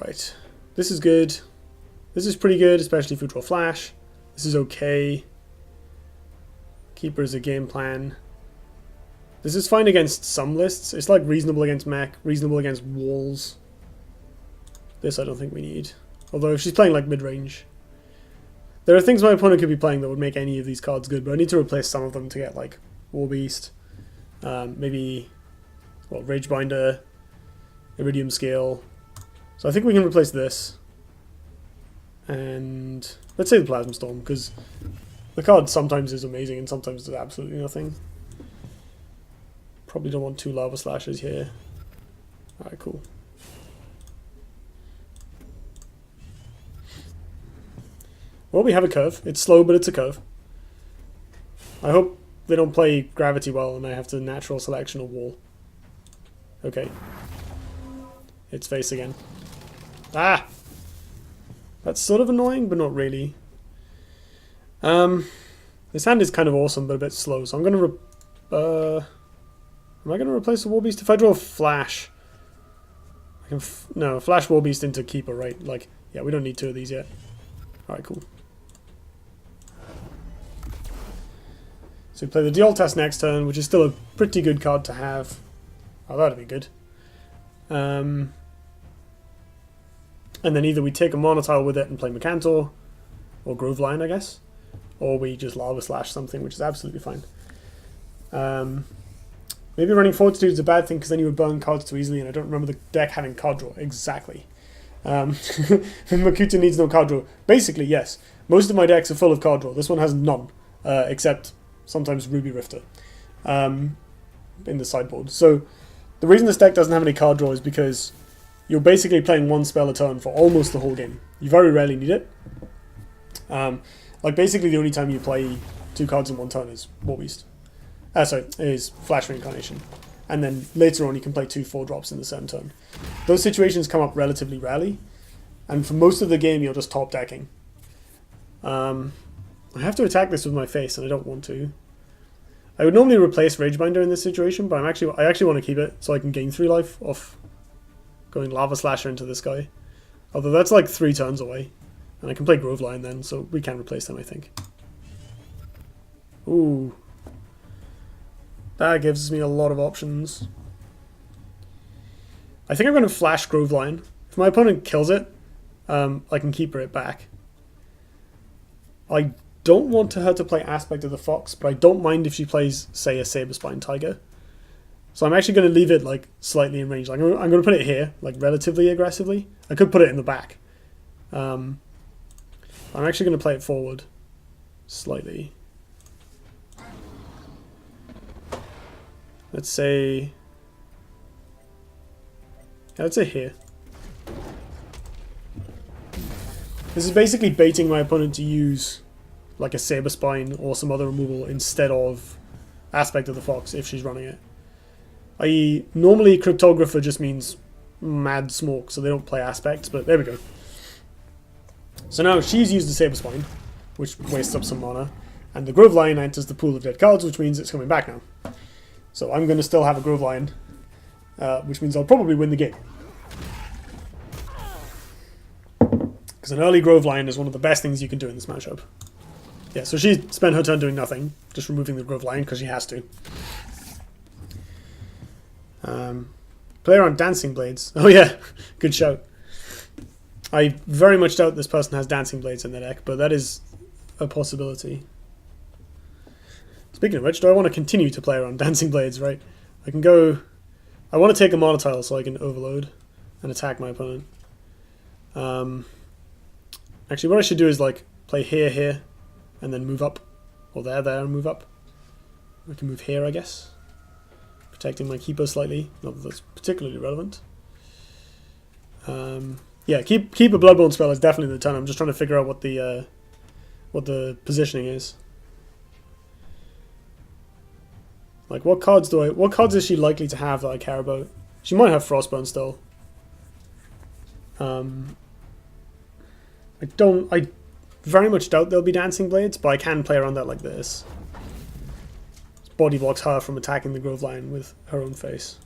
Alright. This is good. This is pretty good, especially if we draw flash. This is okay. Keeper is a game plan. This is fine against some lists. It's like reasonable against mech, reasonable against walls. This I don't think we need. Although if she's playing like mid-range. There are things my opponent could be playing that would make any of these cards good, but I need to replace some of them to get like Warbeast. Maybe, well, Ragebinder, Iridium Scale. So I think we can replace this. And let's say the Plasma Storm, because the card sometimes is amazing and sometimes does absolutely nothing. Probably don't want 2 Lava Slashes here. Alright, cool. Well, we have a curve. It's slow, but it's a curve. I hope they don't play Gravity well and I have to natural selection a wall. Okay. It's Faiece again. Ah! That's sort of annoying, but not really. This hand is kind of awesome, but a bit slow, so I'm going to... am I going to replace the Warbeast? If I draw a Flash... I can no, Flash Warbeast into Keeper, right? Like, yeah, we don't need 2 of these yet. Alright, cool. So we play the Duelyst next turn, which is still a pretty good card to have. Oh, that'd be good. And then either we take a Monotile with it and play Mercantor, or Groveline, I guess. Or we just Lava Slash something, which is absolutely fine. Maybe running Fortitude is a bad thing, because then you would burn cards too easily, and I don't remember the deck having card draw. Exactly. Makuta needs no card draw. Basically, yes. Most of my decks are full of card draw. This one has none, except sometimes Ruby Rifter in the sideboard. So the reason this deck doesn't have any card draw is because you're basically playing 1 spell a turn for almost the whole game. You very rarely need it. Like basically the only time you play 2 cards in 1 turn is Warbeast. Is Flash Reincarnation. And then later on you can play 2 4-drops in the same turn. Those situations come up relatively rarely, and for most of the game you're just top decking. I have to attack this with my face, and I don't want to. I would normally replace Ragebinder in this situation, but I actually want to keep it so I can gain 3 life off going Lava Slasher into this guy. Although that's like 3 turns away, and I can play Groveline then, so we can replace them, I think. Ooh. That gives me a lot of options. I think I'm going to flash Groveline. If my opponent kills it, I can keep it back. I don't want her to play Aspect of the Fox, but I don't mind if she plays, say, a Saberspine Tiger. So I'm actually going to leave it like slightly in range. Like, I'm going to put it here, like relatively aggressively. I could put it in the back. I'm actually going to play it forward slightly. Let's say... yeah, let's say here. This is basically baiting my opponent to use like a Saberspine or some other removal instead of Aspect of the Fox if she's running it. Normally Cryptographer just means mad smoke, so they don't play Aspects, but there we go. So now she's used the Saberspine, which wastes up some mana, and the Groveline enters the pool of dead cards, which means it's coming back now. So I'm going to still have a Groveline, which means I'll probably win the game. Because an early Groveline is one of the best things you can do in this matchup. Yeah, so she spent her turn doing nothing, just removing the Groveline because she has to. Player on Dancing Blades. Oh yeah, good shout. I very much doubt this person has Dancing Blades in their deck, but that is a possibility. Speaking of which, do I want to continue to play around Dancing Blades, right? I can go... I want to take a Monotile so I can overload and attack my opponent. Actually, what I should do is like play here, here, and then move up. Or there, there, and move up. I can move here, I guess. Protecting my keeper slightly. Not that that's particularly relevant. Yeah, keep a Bloodborne spell is definitely the turn. I'm just trying to figure out what the positioning is. Like, what cards is she likely to have that I care about? She might have Frostburn still. I very much doubt there'll be Dancing Blades, but I can play around that like this. Body blocks her from attacking the Groveline with her own face.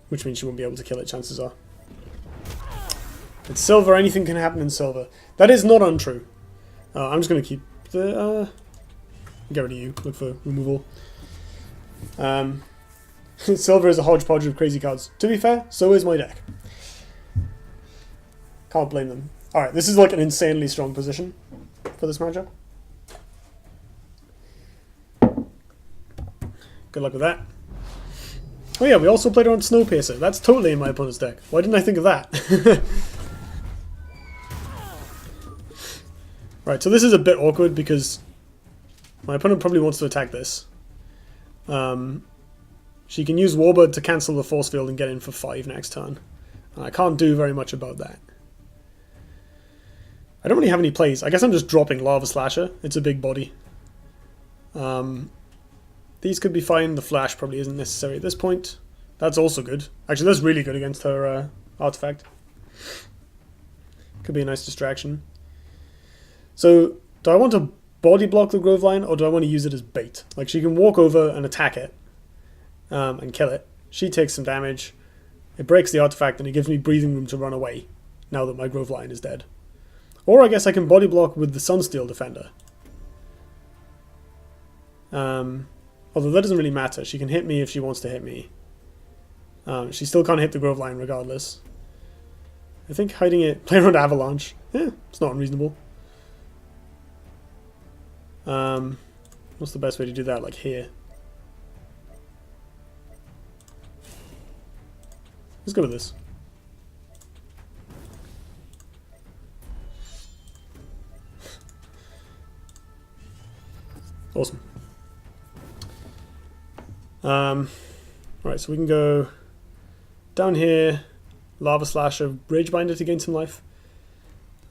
Which means she won't be able to kill it, chances are. It's silver, anything can happen in silver. That is not untrue. I'm just going to keep the... get rid of you, look for removal. Silver is a hodgepodge of crazy cards. To be fair, so is my deck. Can't blame them. Alright, this is like an insanely strong position for this matchup. Good luck with that. Oh yeah, we also played around Snowpiercer. That's totally in my opponent's deck. Why didn't I think of that? Right, so this is a bit awkward because my opponent probably wants to attack this. She can use Warbird to cancel the force field and get in for 5 next turn. And I can't do very much about that. I don't really have any plays. I guess I'm just dropping Lava Slasher. It's a big body. These could be fine. The Flash probably isn't necessary at this point. That's also good. Actually, that's really good against her artifact. Could be a nice distraction. So, do I want to body block the Grove Line, or do I want to use it as bait? Like, she can walk over and attack it, and kill it. She takes some damage. It breaks the artifact, and it gives me breathing room to run away, now that my Grove Line is dead. Or I guess I can body block with the Sunsteel Defender. Although that doesn't really matter. She can hit me if she wants to hit me. She still can't hit the Grove Line regardless. I think hiding it... Play around Avalanche. Yeah, it's not unreasonable. What's the best way to do that? Like here. Let's go with this. Awesome. Alright, so we can go down here, Lava Slasher, Ragebinder to gain some life.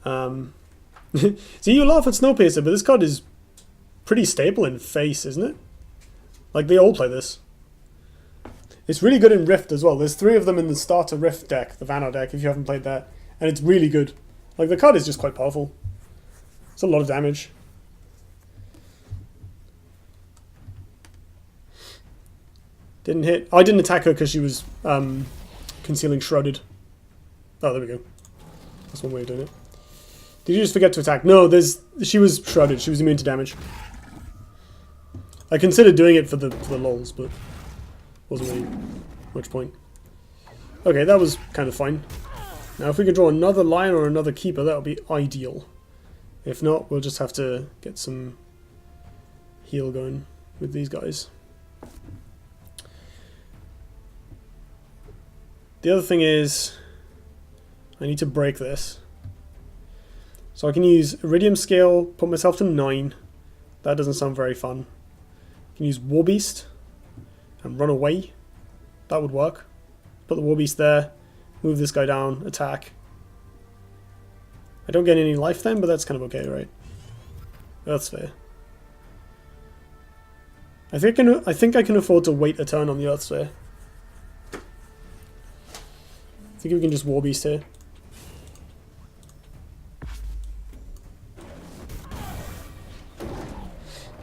So you laugh at Snowpiercer, but this card is pretty stable in Faiece, isn't it? Like, they all play this. It's really good in Rift as well. There's 3 of them in the starter Rift deck, the Vaath deck, if you haven't played that. And it's really good. Like, the card is just quite powerful. It's a lot of damage. Didn't hit. I didn't attack her because she was concealing Shrouded. Oh, there we go. That's one way of doing it. Did you just forget to attack? No, she was Shrouded. She was immune to damage. I considered doing it for the lols, but wasn't really much point. Okay, that was kind of fine. Now, if we could draw another Lion or another Keeper, that would be ideal. If not, we'll just have to get some heal going with these guys. The other thing is, I need to break this. So I can use Iridium Scale, put myself to 9. That doesn't sound very fun. I can use Warbeast and run away. That would work. Put the Warbeast there, move this guy down, attack. I don't get any life then, but that's kind of okay, right? That's fair. I think I can afford to wait a turn on the Earthsphere. I think we can just Warbeast here.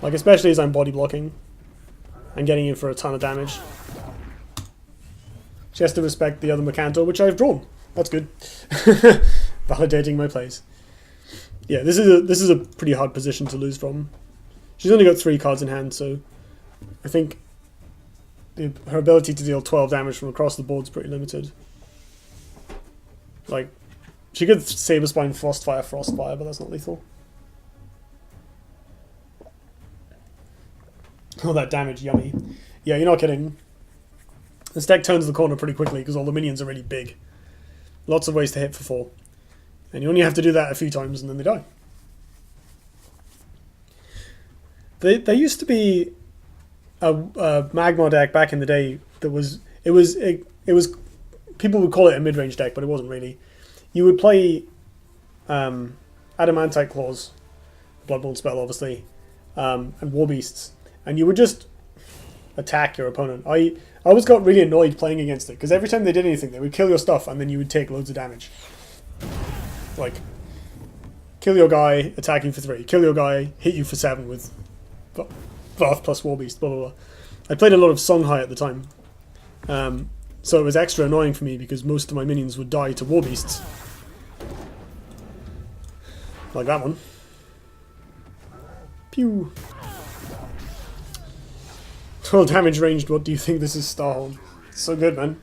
Like, especially as I'm body blocking and getting in for a ton of damage. She has to respect the other Mercantor, which I've drawn. That's good. Validating my plays. Yeah, this is a pretty hard position to lose from. She's only got 3 cards in hand, so I think her ability to deal 12 damage from across the board is pretty limited. Like, she could Saberspine Frostfire, but that's not lethal. Oh, that damage, yummy. Yeah, you're not kidding. This deck turns the corner pretty quickly because all the minions are really big. Lots of ways to hit for 4. And you only have to do that a few times and then they die. There used to be a Magmar deck back in the day that was... It was people would call it a mid-range deck, but it wasn't really. You would play Adamantite Claws, Bloodborne spell obviously, and Warbeasts, and you would just attack your opponent. I always got really annoyed playing against it, because every time they did anything, they would kill your stuff, and then you would take loads of damage. Like, kill your guy, attack you for 3. Kill your guy, hit you for 7 with Vaath plus Warbeast, blah blah blah. I played a lot of Songhai at the time. So it was extra annoying for me because most of my minions would die to Warbeasts. Like that one. Pew. Well, damage ranged, what do you think this is, Starhold? So good, man.